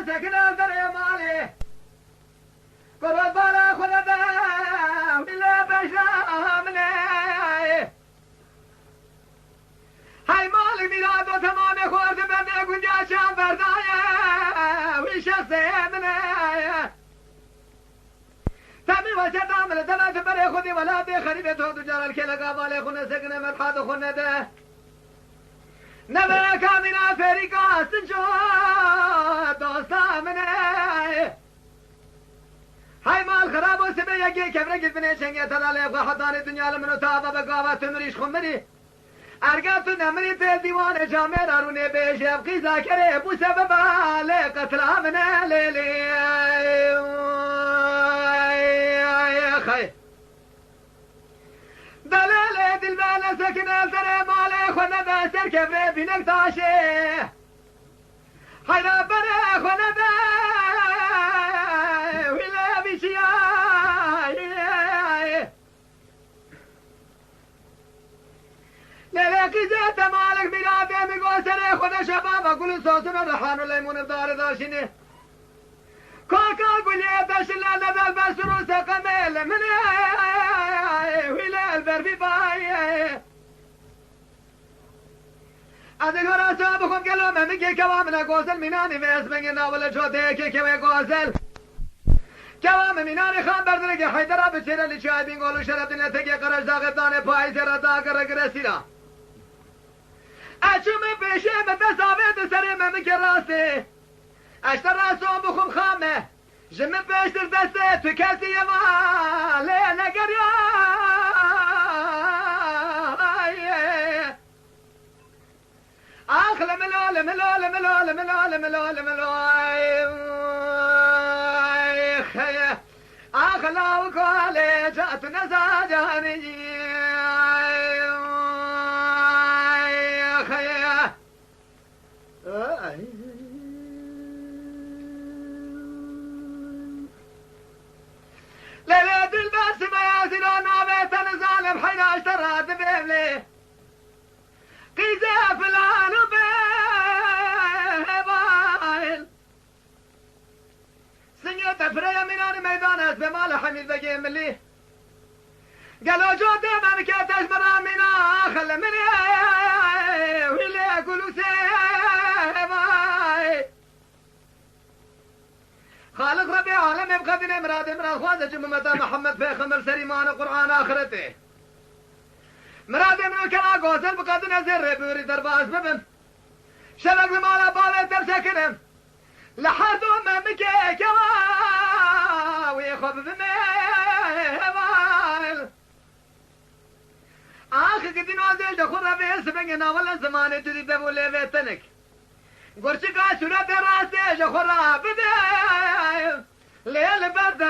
سكن در مالي قرب بالا خلدا ولا بشامني هاي مالك ميلاد وتمام خورد بني قنجا شام بردايا ويش السيمني تامي وجد عمل دلات بري خودي ولا دي خريبة تودو جار الكيلة قابالي خونه سكن مرحاد خونه ده نبا كامنا فريقا سنشو دوستا مني هاي مال خراب وسبي يجي كيف رجل بني شنگي تلالي ابغى حضاني الدنيا لمنو تابا بقاوة تمريش خمري ارقات نمري تل ديوان جامير اروني بيش ابقي ذاكري بو سبب علي قتلا مني ليلي يا خي دلالي دلبانا سكن التري مالي خونا بسر كبري بينك تاشي حينا بني خونا بي ولا بيشياي للاقي زيت مالك بلادي مقو سري خونا شباب كل صوتنا رحان الليمون بدار داشيني كوكا قولي تشلا نذل بسرو سقميل من ولا البربي باي أذكر أصابكم قالوا ما مكي كوامنا قوسل مناني في اسمنا ولا جوتيكي كوي قوسل كوام مناني خان بردرقي حيدرا بسيرا اللي شايبين قولوا شربتنا تقي قرش داغب داني باي سيرا داقر رقرسينا أشوم بيشي متساويت سري ما مكي راسي اشتر راسهم بخم خامه جمع بيشتر دسته تو كاسي يما لينا قريا اخ لملو لملو لملو لملو لملو لملو اخ لو كالي جات نزاجاني ليلة البس ما يزيلون عبيت الظالم حين اشترى بيبلي قيزة فلان وبيبايل سنيت فريا منان ميدان اسب مال حميد بقي ملي قالوا جودي ما مكيتش برا منا خل مني ويلي يقولوا سيباي خالق ربي عالم يبقى بني مراد خوازة جممتا محمد في خمر سريمان قرآن آخرته مراد من الكلا قوسل بقد نزر بوري درباس ببن شبك بمالا بالي ترسكنم لحد ما مكي كوا ويخب بميبال آخر قد نازل دخول ربي سبنگنا ولا زمان تريد بولي بيتنك قرشك عشرة راسي جخورا بدي ليل برد